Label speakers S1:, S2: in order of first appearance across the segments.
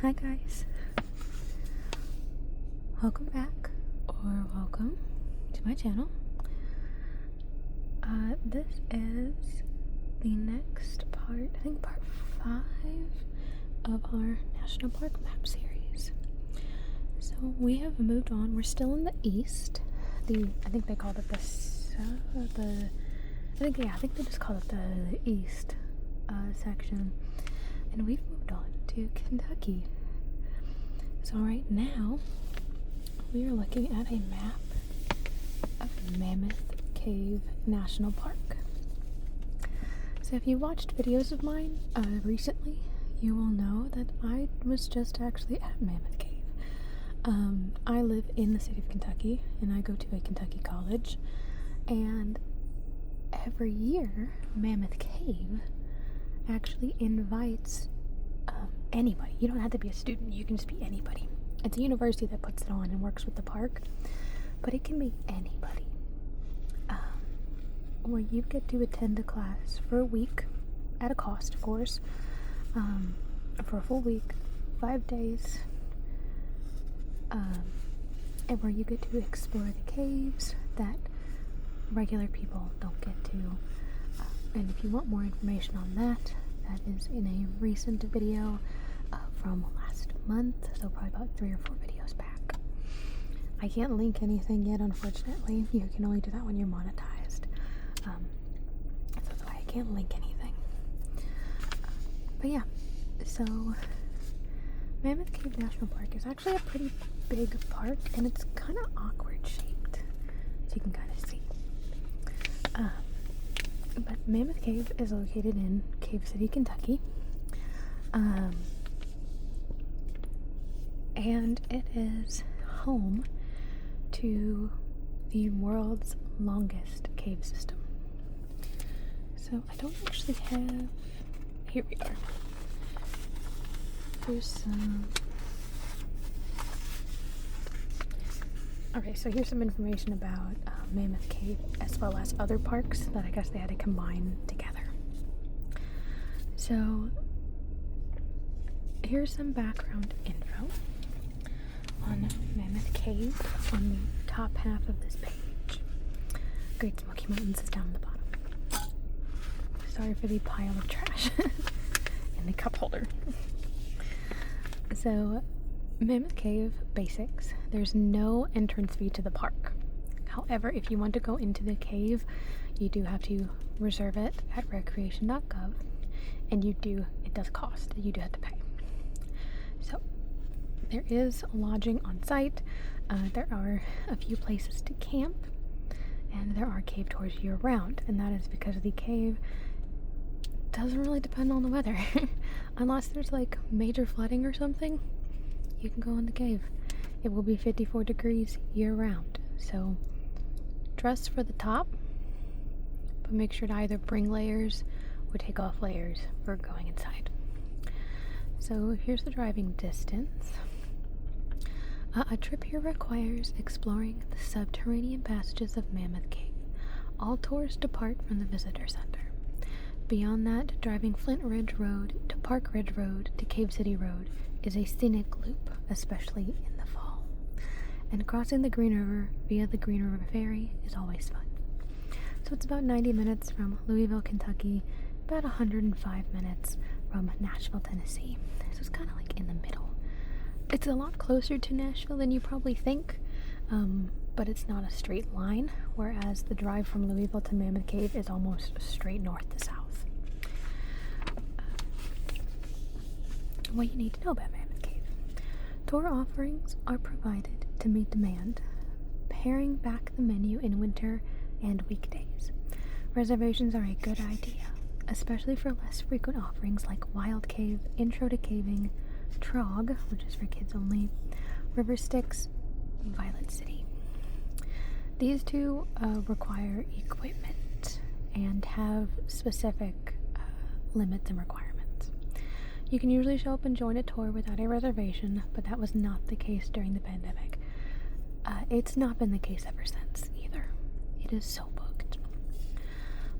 S1: Hi guys, welcome back or welcome to my channel. This is the next part, I think part 5 of our National Park map series. So we have moved on, we're still in the east, I think they called it I think they just called it the east section, and we've moved on to Kentucky. So right now we are looking at a map of Mammoth Cave National Park. So if you watched videos of mine recently, you will know that I was just actually at Mammoth Cave. I live in the state of Kentucky and I go to a Kentucky college, and every year Mammoth Cave actually invites anybody. You don't have to be a student, you can just be anybody. It's a university that puts it on and works with the park, but it can be anybody. Where you get to attend a class for a week, at a cost of course, for a full week, 5 days, and where you get to explore the caves that regular people don't get to. And if you want more information on that, that is in a recent video from last month, so probably about 3 or 4 videos back. I can't link anything yet, unfortunately. You can only do that when you're monetized. So that's why I can't link anything. But yeah, so Mammoth Cave National Park is actually a pretty big park, and it's kind of awkward shaped, as you can kind of see. But Mammoth Cave is located in Cave City, Kentucky. And it is home to the world's longest cave system. So I don't actually have, here we are. Here's some, okay, so here's some information about Mammoth Cave as well as other parks that I guess they had to combine together. So here's some background info on Mammoth Cave on the top half of this page. Great Smoky Mountains is down the bottom. Sorry for the pile of trash in the cup holder. So Mammoth Cave basics, there's no entrance fee to the park. However, if you want to go into the cave, you do have to reserve it at recreation.gov, and it does cost, you do have to pay. So there is lodging on site, there are a few places to camp, and there are cave tours year round, and that is because the cave doesn't really depend on the weather. Unless there's like major flooding or something, you can go in the cave. It will be 54 degrees year round, so dress for the top, but make sure to either bring layers or take off layers for going inside. So here's the driving distance. A trip here requires exploring the subterranean passages of Mammoth Cave. All tours depart from the visitor center. Beyond that, driving Flint Ridge Road to Park Ridge Road to Cave City Road is a scenic loop, especially in the fall. And crossing the Green River via the Green River Ferry is always fun. So it's about 90 minutes from Louisville, Kentucky, about 105 minutes from Nashville, Tennessee. So it's kind of like in the middle. It's a lot closer to Nashville than you probably think, but it's not a straight line, whereas the drive from Louisville to Mammoth Cave is almost straight north to south. What you need to know about Mammoth Cave. Tour offerings are provided to meet demand, paring back the menu in winter and weekdays. Reservations are a good idea, especially for less frequent offerings like Wild Cave, Intro to Caving, Trog, which is for kids only, River Styx, Violet City. These two require equipment and have specific limits and requirements. You can usually show up and join a tour without a reservation, but that was not the case during the pandemic. It's not been the case ever since either. It is so booked.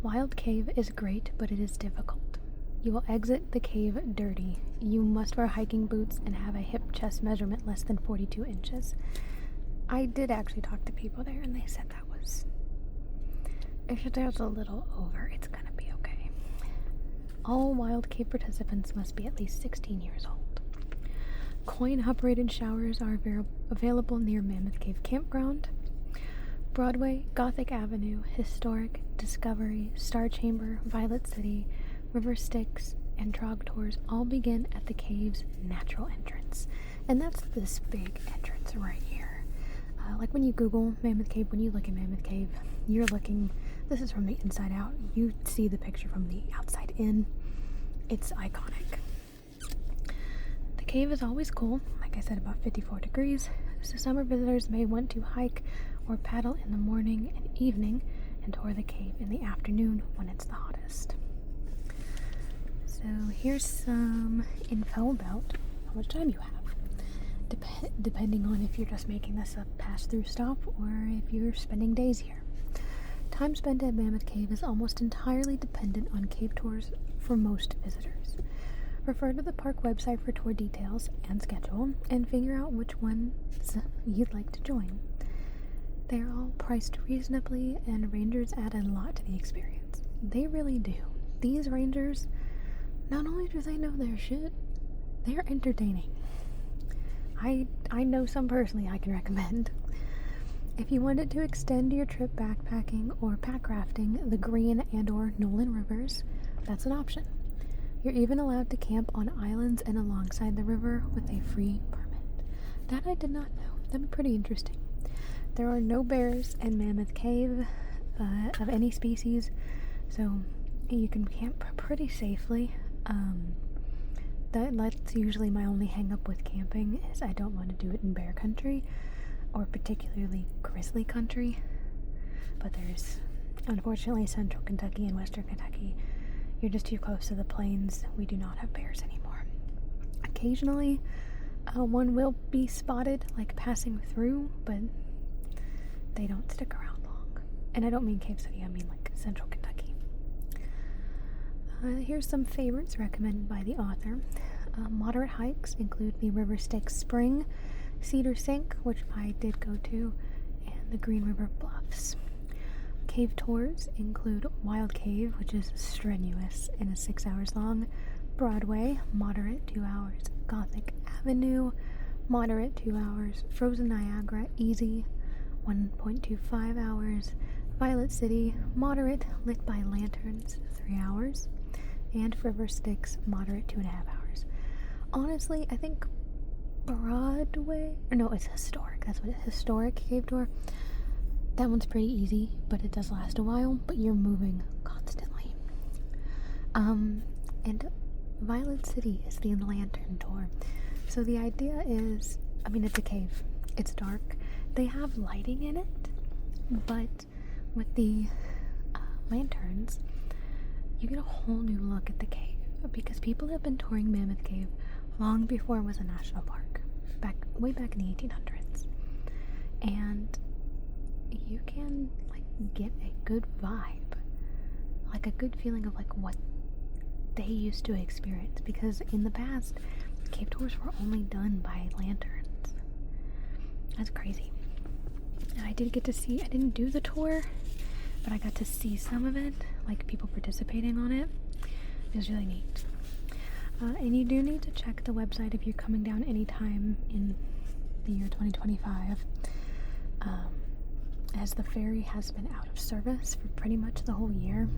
S1: Wild Cave is great, but it is difficult. You will exit the cave dirty. You must wear hiking boots and have a hip chest measurement less than 42 inches. I did actually talk to people there, and they said that was... if there's a little over, it's gonna be okay. All wild cave participants must be at least 16 years old. Coin-operated showers are available near Mammoth Cave Campground. Broadway, Gothic Avenue, Historic, Discovery, Star Chamber, Violet City, River Styx, and Trog tours all begin at the cave's natural entrance. And that's this big entrance right here. Like when you Google Mammoth Cave, when you look at Mammoth Cave, you're looking, this is from the inside out. You see the picture from the outside in. It's iconic. The cave is always cool, like I said, about 54 degrees, so summer visitors may want to hike or paddle in the morning and evening and tour the cave in the afternoon when it's the hottest. So here's some info about how much time you have, depending on if you're just making this a pass-through stop or if you're spending days here. Time spent at Mammoth Cave is almost entirely dependent on cave tours for most visitors. Refer to the park website for tour details and schedule, and figure out which ones you'd like to join. They are all priced reasonably, and rangers add a lot to the experience. They really do. These rangers, not only do they know their shit, they're entertaining. I know some personally I can recommend. If you wanted to extend your trip backpacking or pack rafting the Green and or Nolan Rivers, that's an option. You're even allowed to camp on islands and alongside the river with a free permit. That I did not know. That'd be pretty interesting. There are no bears in Mammoth Cave of any species, so you can camp pretty safely. That's usually my only hang up with camping, is I don't want to do it in bear country or particularly grizzly country. But there's, unfortunately, central Kentucky and western Kentucky, you're just too close to the plains. We do not have bears anymore. Occasionally, one will be spotted, like passing through, but they don't stick around long. And I don't mean Cave City, I mean like central Kentucky. Here's some favorites recommended by the author. Moderate hikes include the River Styx Spring, Cedar Sink, which I did go to, and the Green River Bluffs. Cave tours include Wild Cave, which is strenuous and is 6 hours long, Broadway, moderate, 2 hours, Gothic Avenue, moderate, 2 hours, Frozen Niagara, easy, 1.25 hours, Violet City, moderate, lit by lanterns, 3 hours, and River Styx, moderate, 2.5 hours. Honestly, I think Broadway, or no, it's historic, that's what it is, historic cave tour. That one's pretty easy, but it does last a while, but you're moving constantly. And Violet City is the lantern tour. So the idea is, I mean, it's a cave, it's dark, they have lighting in it, but with the lanterns, you get a whole new look at the cave, because people have been touring Mammoth Cave long before it was a national park, way back in the 1800s, and you can like get a good vibe, like a good feeling of like what they used to experience, because in the past cave tours were only done by lanterns. That's crazy. And I didn't do the tour, but I got to see some of it, like people participating on it. It was really neat. And you do need to check the website if you're coming down anytime in the year 2025, as the ferry has been out of service for pretty much the whole year.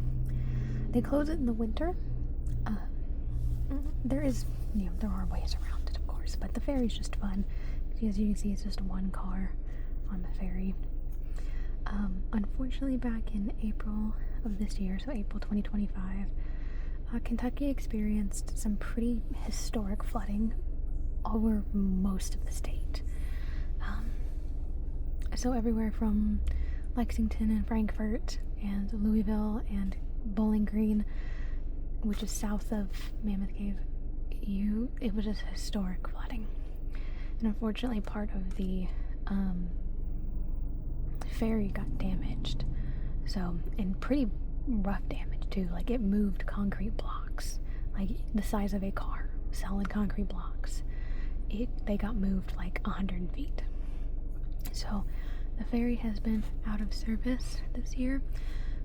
S1: They close it in the winter. There are ways around it, of course, but the ferry's just fun. As you can see, it's just one car on the ferry. Unfortunately, back in April of this year, so April 2025, Kentucky experienced some pretty historic flooding over most of the state. So everywhere from Lexington and Frankfort and Louisville and Bowling Green, which is south of Mammoth Cave, it was just historic flooding. And unfortunately, part of the ferry got damaged. So, and pretty rough damage too. Like, it moved concrete blocks like the size of a car, solid concrete blocks. They got moved like 100 feet. So the ferry has been out of service this year,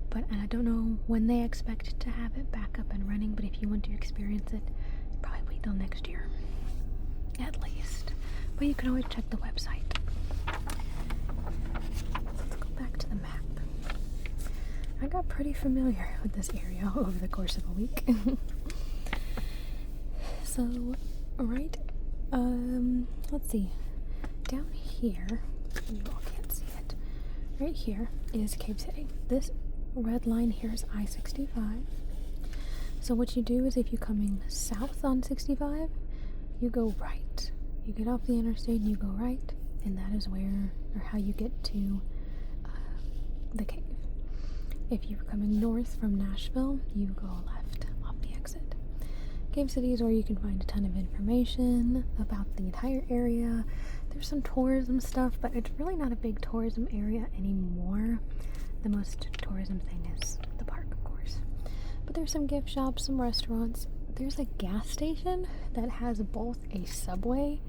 S1: but I don't know when they expect to have it back up and running, but if you want to experience it, probably wait till next year, at least. But you can always check the website. Let's go back to the map. I got pretty familiar with this area over the course of a week. So, right, let's see, down here, you all can't see it, right here is Cave City. This red line here is I-65. So what you do is if you're coming south on 65, you go right. You get off the interstate and you go right, and that is where, or how you get to the cave. If you're coming north from Nashville, you go left off the exit. Cave City is where you can find a ton of information about the entire area. There's some tourism stuff, but it's really not a big tourism area anymore. The most tourism thing is the park, of course. But there's some gift shops, some restaurants. There's a gas station that has both a Subway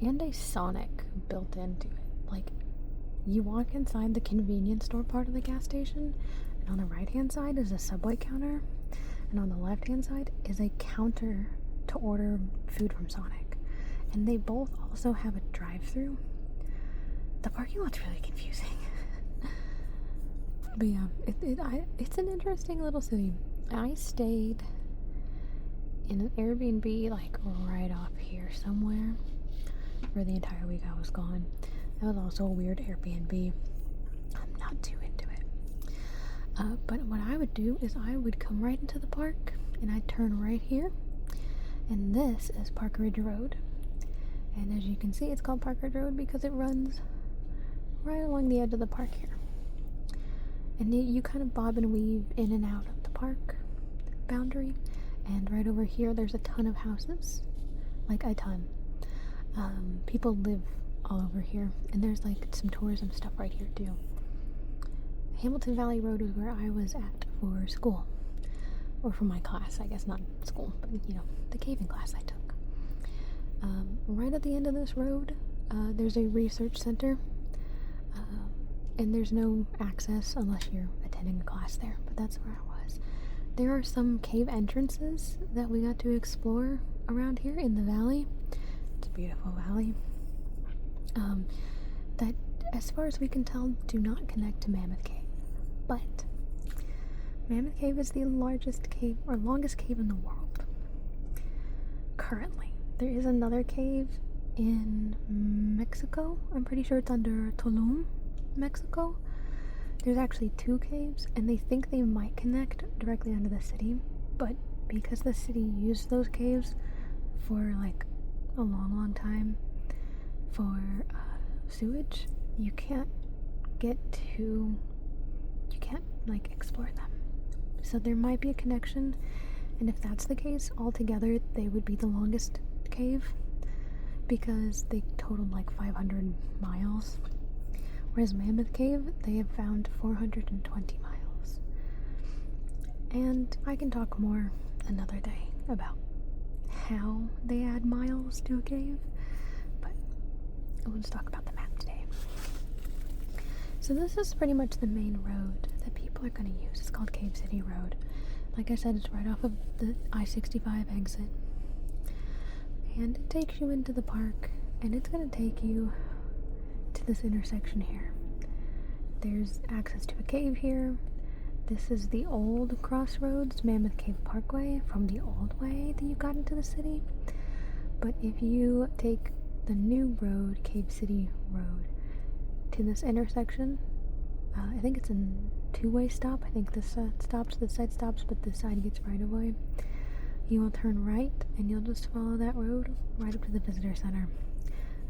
S1: and a Sonic built into it. Like, you walk inside the convenience store part of the gas station, and on the right-hand side is a Subway counter, and on the left-hand side is a counter to order food from Sonic. And they both also have a drive-through. The parking lot's really confusing. But yeah, it's an interesting little city. I stayed in an Airbnb like right off here somewhere for the entire week I was gone. That was also a weird Airbnb. I'm not too into it. But what I would do is I would come right into the park and I'd turn right here. And this is Park Ridge Road. And as you can see, it's called Park Ridge Road because it runs right along the edge of the park here. And you kind of bob and weave in and out of the park boundary. And right over here, there's a ton of houses. Like, a ton. People live all over here. And there's, like, some tourism stuff right here, too. Hamilton Valley Road is where I was at for school. Or for my class, I guess. Not school, but, you know, the caving class I took. Right at the end of this road, there's a research center. And there's no access unless you're attending a class there. But that's where I was. There are some cave entrances that we got to explore around here in the valley. It's a beautiful valley. That, as far as we can tell, do not connect to Mammoth Cave. But Mammoth Cave is the largest cave, or longest cave in the world. Currently. There is another cave in Mexico. I'm pretty sure it's under Tulum, Mexico. There's actually two caves, and they think they might connect directly under the city, but because the city used those caves for like a long time for sewage, you can't like explore them. So there might be a connection, and if that's the case, altogether they would be the longest cave because they totaled like 500 miles. Whereas Mammoth Cave, they have found 420 miles. And I can talk more another day about how they add miles to a cave, but we'll just talk about the map today. So this is pretty much the main road that people are going to use. It's called Cave City Road. Like I said, it's right off of the I-65 exit. And it takes you into the park, and it's going to take you to this intersection here. There's access to a cave here. This is the old crossroads, Mammoth Cave Parkway, from the old way that you got into the city. But if you take the new road, Cave City Road, to this intersection, I think it's a two-way stop. I think this stops, this side stops, but this side gets right away. You will turn right, and you'll just follow that road right up to the visitor center.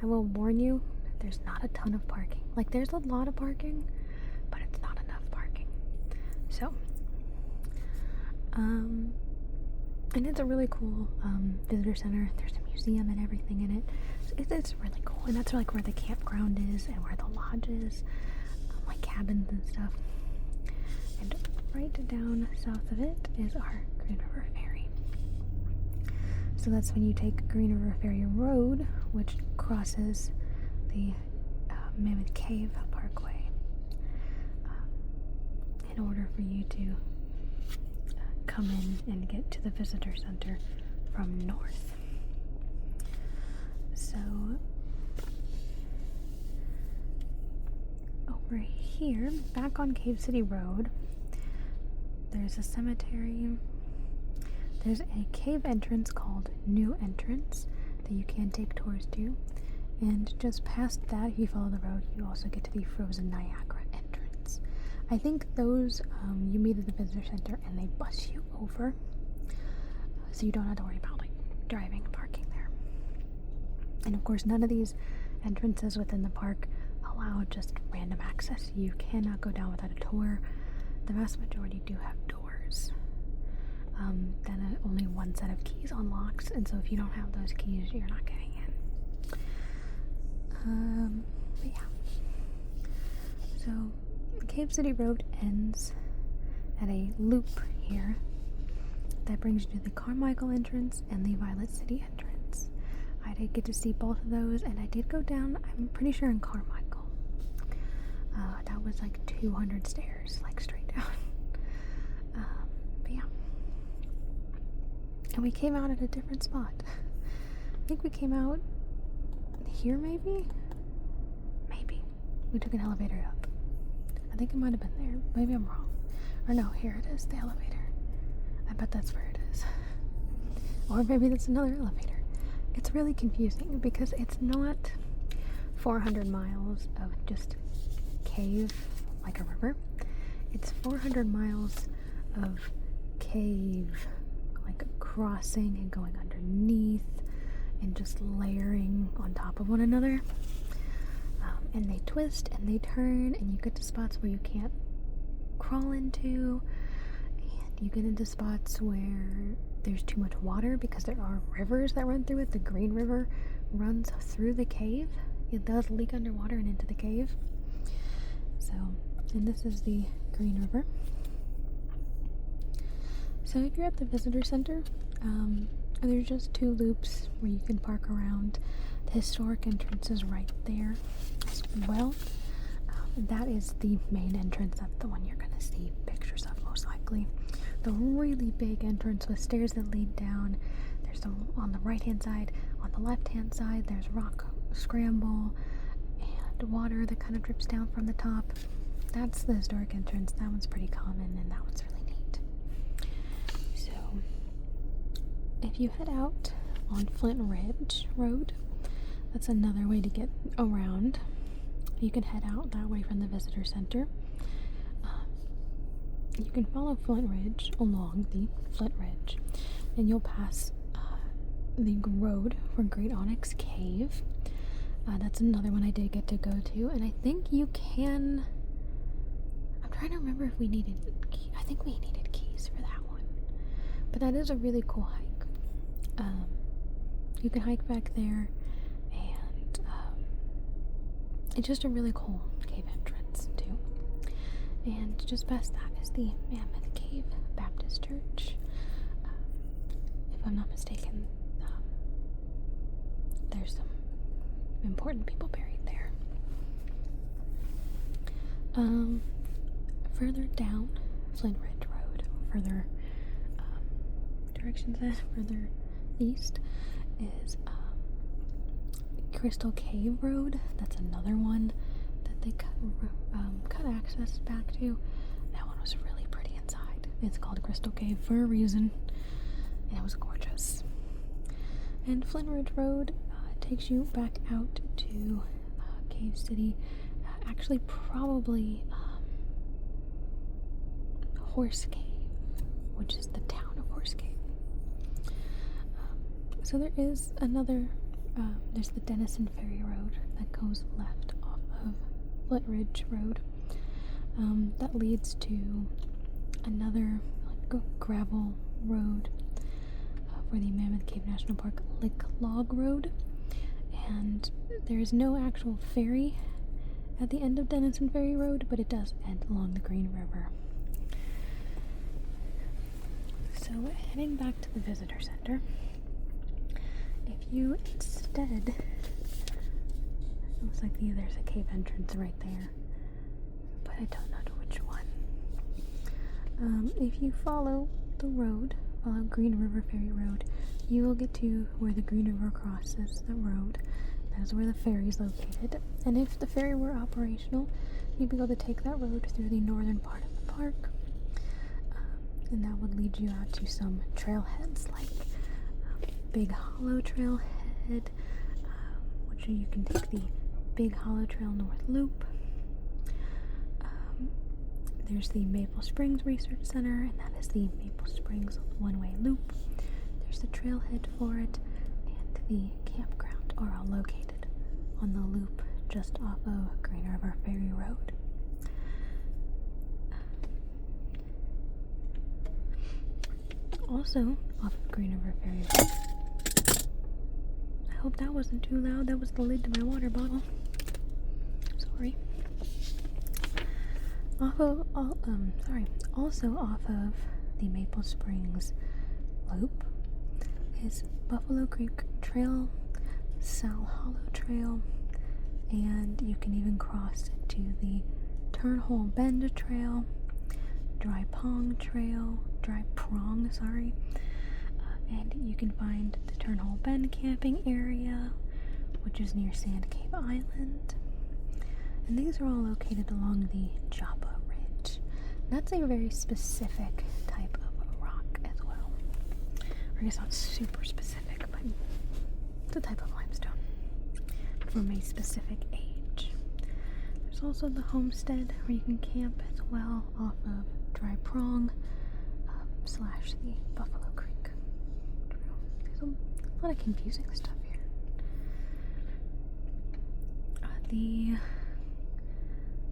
S1: I will warn you, there's not a ton of parking. Like, there's a lot of parking, but it's not enough parking. So, and it's a really cool visitor center. There's a museum and everything in it. So it's really cool, and that's like where the campground is and where the lodge is, like cabins and stuff. And right down south of it is our Green River Ferry. So that's when you take Green River Ferry Road, which crosses the Mammoth Cave Parkway, in order for you to come in and get to the visitor center from north. So over here, back on Cave City Road, there's a cemetery. There's a cave entrance called New Entrance that you can take tours to. And just past that, if you follow the road, you also get to the Frozen Niagara entrance. I think those you meet at the visitor center and they bus you over, so you don't have to worry about like driving and parking there. And of course, none of these entrances within the park allow just random access. You cannot go down without a tour. The vast majority do have doors. Then only one set of keys unlocks, and so if you don't have those keys, you're not getting in. But yeah. So Cave City Road ends at a loop here that brings you to the Carmichael entrance and the Violet City entrance. I did get to see both of those, and I did go down, I'm pretty sure, in Carmichael. That was like 200 stairs, like straight down. But yeah. And we came out at a different spot. I think we came out here, maybe? Maybe. We took an elevator up. I think it might have been there. Maybe I'm wrong. Or no, here it is, the elevator. I bet that's where it is. Or maybe that's another elevator. It's really confusing because it's not 400 miles of just cave like a river. It's 400 miles of cave, like crossing and going underneath and just layering on top of one another. And they twist and they turn, and you get to spots where you can't crawl into, and you get into spots where there's too much water because there are rivers that run through it. The Green River runs through the cave. It does leak underwater and into the cave. So, and this is the Green River. So if you're at the visitor center, there's just two loops where you can park around. The historic entrance is right there as well. That is the main entrance. That's the one you're going to see pictures of most likely. The really big entrance with stairs that lead down. There's some on the right hand side. On the left hand side, there's rock scramble and water that kind of drips down from the top. That's the historic entrance. That one's pretty common, and that one's really neat. So if you head out on Flint Ridge Road, that's another way to get around. You can head out that way from the visitor center. You can follow Flint Ridge along the Flint Ridge, and you'll pass the road for Great Onyx Cave. That's another one I did get to go to, and I think you can. I'm trying to remember if we needed. I think we needed keys for that one, but that is a really cool hike. You can hike back there, and it's just a really cool cave entrance too. And just past that is the Mammoth Cave Baptist Church. If I'm not mistaken, there's some important people buried there. Further down Flint Ridge Road, further further east is Crystal Cave Road. That's another one that they cut access back to. That one was really pretty inside. It's called Crystal Cave for a reason, and it was gorgeous. And Flint Ridge Road takes you back out to Cave City. Actually, probably Horse Cave, which is the town of Horse Cave. So there is another. There's the Denison Ferry Road that goes left off of Flint Ridge Road. That leads to another gravel road for the Mammoth Cave National Park Lick Log Road. And there is no actual ferry at the end of Denison Ferry Road, but it does end along the Green River. So heading back to the visitor center, you instead, looks like there's a cave entrance right there, but I don't know which one. If you follow the road, follow Green River Ferry Road, you will get to where the Green River crosses the road. That is where the ferry is located. And if the ferry were operational, you'd be able to take that road through the northern part of the park. And that would lead you out to some trailheads like Big Hollow Trailhead, which you can take the Big Hollow Trail North Loop. There's the Maple Springs Research Center, and that is the Maple Springs one-way loop. There's the trailhead for it, and the campground are all located on the loop just off of Green River Ferry Road. Also, off of Green River Ferry Road. I hope that wasn't too loud. That was the lid to my water bottle. Sorry. Also off of the Maple Springs Loop is Buffalo Creek Trail, Sal Hollow Trail, and you can even cross it to the Turnhole Bend Trail, Dry Prong, and you can find the Turnhole Bend camping area, which is near Sand Cave Island. And these are all located along the Joppa Ridge. That's a very specific type of rock as well. Or I guess not super specific, but it's a type of limestone from a specific age. There's also the homestead where you can camp as well off of Dry Prong / the Buffalo Creek Trail. There's a lot of confusing stuff here.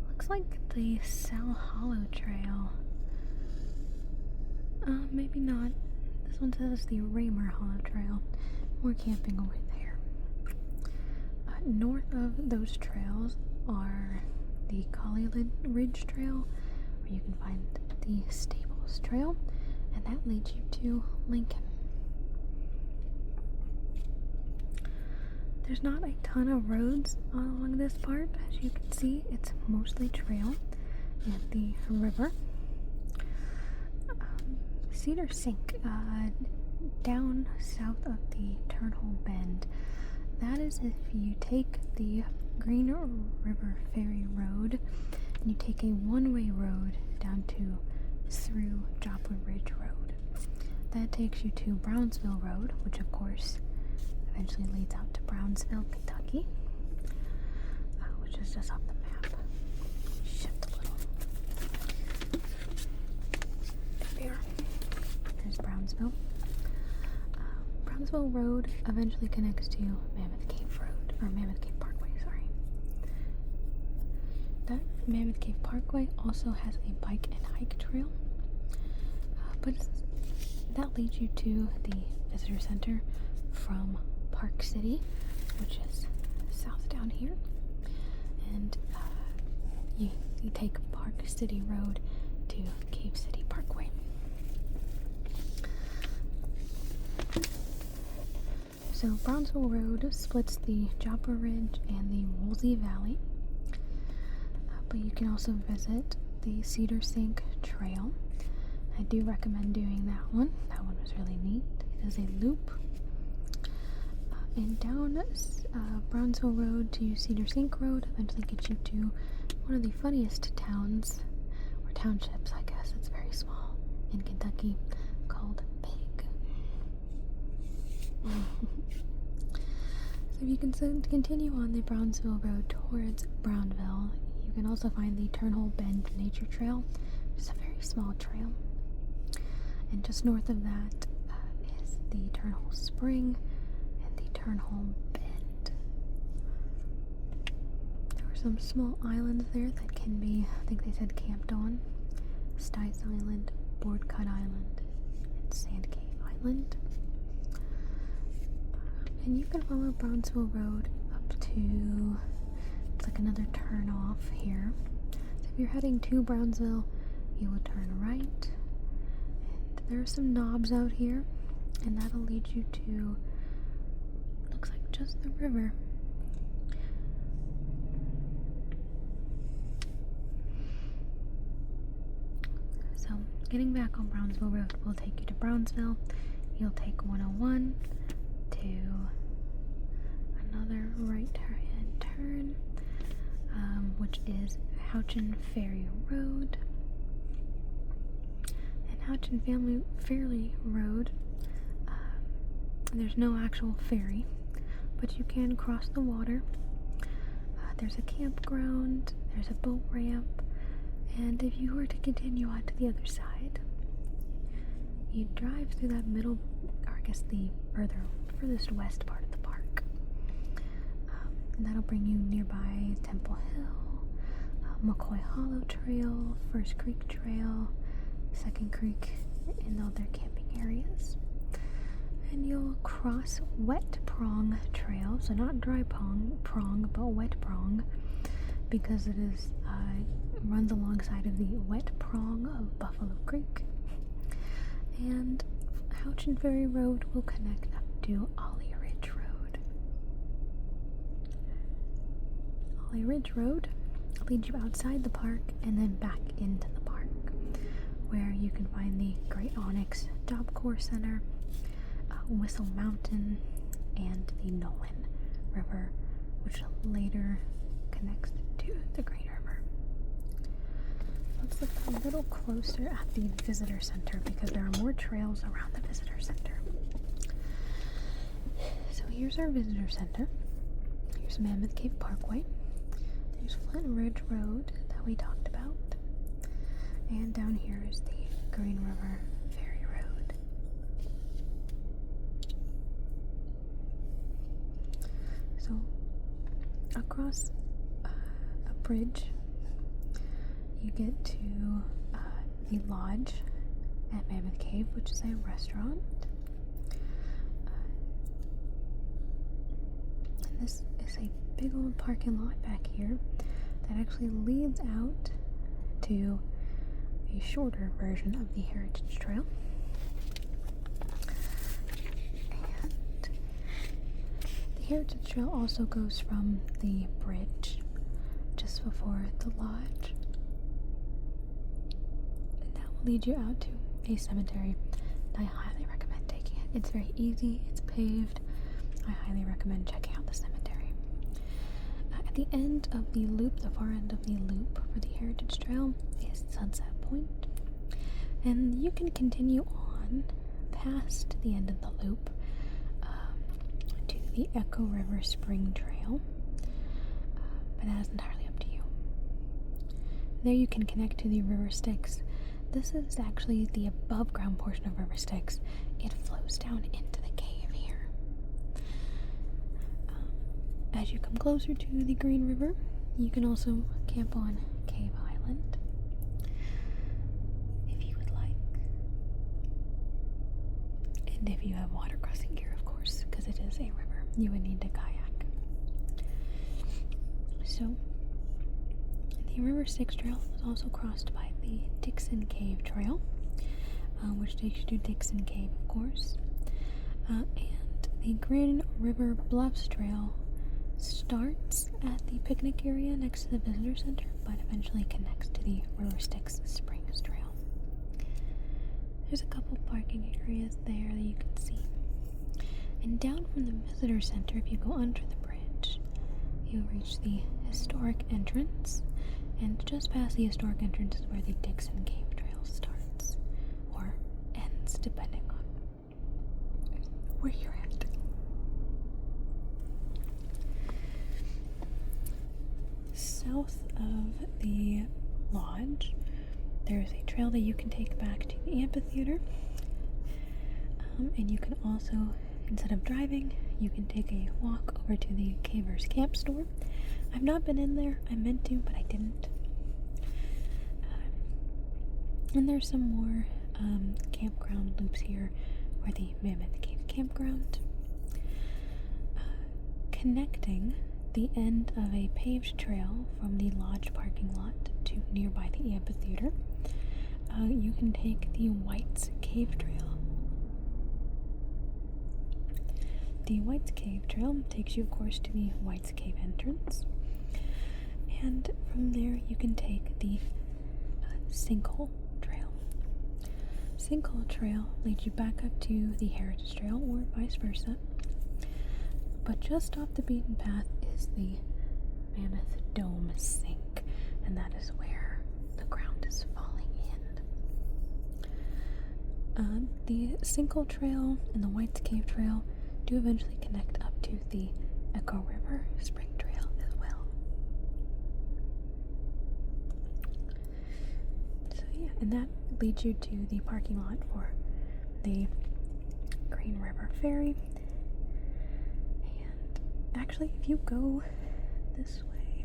S1: Looks like the Sal Hollow Trail. Maybe not. This one says the Raymer Hollow Trail. We're camping over there. North of those trails are the Collylid Ridge Trail, where you can find the Stables Trail, and that leads you to Lincoln. There's not a ton of roads along this part. As you can see, it's mostly trail and the river. Cedar Sink, down south of the Turnhole Bend. That is if you take the Green River Ferry Road and you take a one-way road down to through Joppa Ridge Road. That takes you to Brownsville Road, which of course eventually leads out to Brownsville, Kentucky, which is just off the map. Shift a little. There. There's Brownsville. Brownsville Road eventually connects to Mammoth Cave Road, or Mammoth Cave Parkway, sorry. That Mammoth Cave Parkway also has a bike and hike trail, but that leads you to the visitor center from Park City, which is south down here, and you take Park City Road to Cave City Parkway. So Brownsville Road splits the Joppa Ridge and the Woolsey Valley, but you can also visit the Cedar Sink Trail. I do recommend doing that one. That one was really neat. It is a loop. And down Brownsville Road to Cedar Sink Road eventually gets you to one of the funniest towns, or townships, I guess. It's very small in Kentucky, called Pig. So if you can continue on the Brownsville Road towards Brownville, you can also find the Turnhole Bend Nature Trail, which is a very small trail. And just north of that is the Turnhole Spring and the Turnhole Bend. There were some small islands there that can be, I think they said, camped on. Stice Island, Boardcut Island, and Sand Cave Island. And you can follow Brownsville Road up to, it's like another turn off here. So if you're heading to Brownsville, you would turn right. And there are some knobs out here, and that'll lead you to, just the river. So, getting back on Brownsville Road will take you to Brownsville. You'll take 101 to another right-hand turn, which is Houchin Ferry Road. And Houchin Ferry Road, there's no actual ferry, but you can cross the water. There's a campground, there's a boat ramp, and if you were to continue on to the other side, you'd drive through that middle, or I guess the furthest west part of the park. And that'll bring you nearby Temple Hill, McCoy Hollow Trail, First Creek Trail, Second Creek, and other camping areas. And you'll cross Wet Prong Trail, so not dry prong, but wet prong, because it runs alongside of the wet prong of Buffalo Creek. And Houchin Ferry Road will connect up to Ollie Ridge Road. Ollie Ridge Road leads you outside the park and then back into the park, where you can find the Great Onyx Job Corps Center, Whistle Mountain, and the Nolan River, which later connects to the Green River. Let's look a little closer at the visitor center because there are more trails around the visitor center. So here's our visitor center. Here's Mammoth Cave Parkway. There's Flint Ridge Road that we talked about. And down here is the Green River Ferry Road. So across a bridge, you get to the lodge at Mammoth Cave, which is a restaurant. And this is a big old parking lot back here that actually leads out to a shorter version of the Heritage Trail. And the Heritage Trail also goes from the bridge just before the lodge. And that will lead you out to a cemetery. I highly recommend taking it. It's very easy, it's paved. I highly recommend checking out the cemetery. At the end of the loop, the far end of the loop for the Heritage Trail is Sunset Point. And you can continue on past the end of the loop to the Echo River Spring Trail, but that is entirely up to you. There you can connect to the River Styx. This is actually the above ground portion of River Styx. It flows down into the cave here. As you come closer to the Green River, you can also camp on Cave Island if you would like. And if you have water crossing gear, of course, because it is a river, you would need to kayak. So, the River Styx Trail is also crossed by the Dixon Cave Trail, which takes you to Dixon Cave, of course. And the Green River Bluffs Trail starts at the picnic area next to the visitor center, but eventually connects to the River Styx Springs Trail. There's a couple parking areas there that you can see. And down from the visitor center, if you go under the bridge, you'll reach the historic entrance. And just past the historic entrance is where the Dixon Cave Trail starts, or ends, depending on where you're at. South of the lodge, there's a trail that you can take back to the amphitheater. And you can also, instead of driving, you can take a walk over to the Caver's Camp Store. I've not been in there. I meant to, but I didn't. And there's some more campground loops here, where the Mammoth Cave Campground, connecting the end of a paved trail from the lodge parking lot to nearby the amphitheater. You can take the White's Cave Trail. the White's Cave Trail takes you, of course, to the White's Cave entrance. And from there, you can take the Sinkhole Trail. Sinkhole Trail leads you back up to the Heritage Trail, or vice versa. But just off the beaten path is the Mammoth Dome Sink, and that is where the ground is falling in. The Sinkhole Trail and the White's Cave Trail do eventually connect up to the Echo River Spring Trail as well. So yeah, and that leads you to the parking lot for the Green River Ferry. And actually, if you go this way,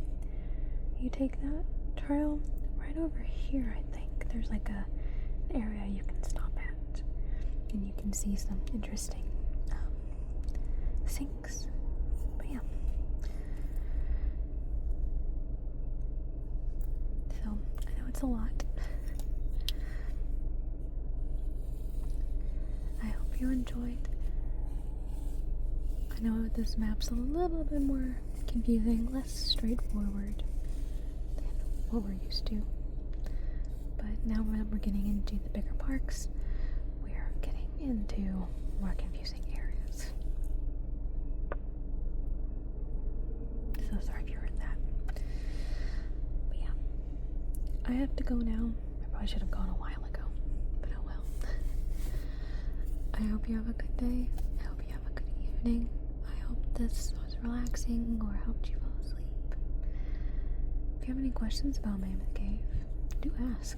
S1: you take that trail right over here. I think there's like an area you can stop at, and you can see some interesting sinks. But yeah, so I know it's a lot. I hope you enjoyed. I know this map's a little bit more confusing, less straightforward than what we're used to. But now that we're getting into the bigger parks, we're getting into more confusing areas. So sorry if you heard that. But yeah, I have to go now. I probably should have gone a while ago, but oh well. I hope you have a good day. I hope you have a good evening. I hope this was relaxing or helped you fall asleep. If you have any questions about Mammoth Cave, do ask.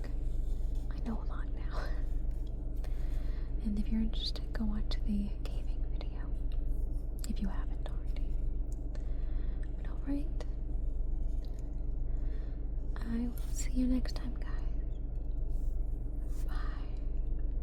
S1: I know a lot now. And if you're interested, go watch the caving video, if you haven't already. But alright, I will see you next time, guys.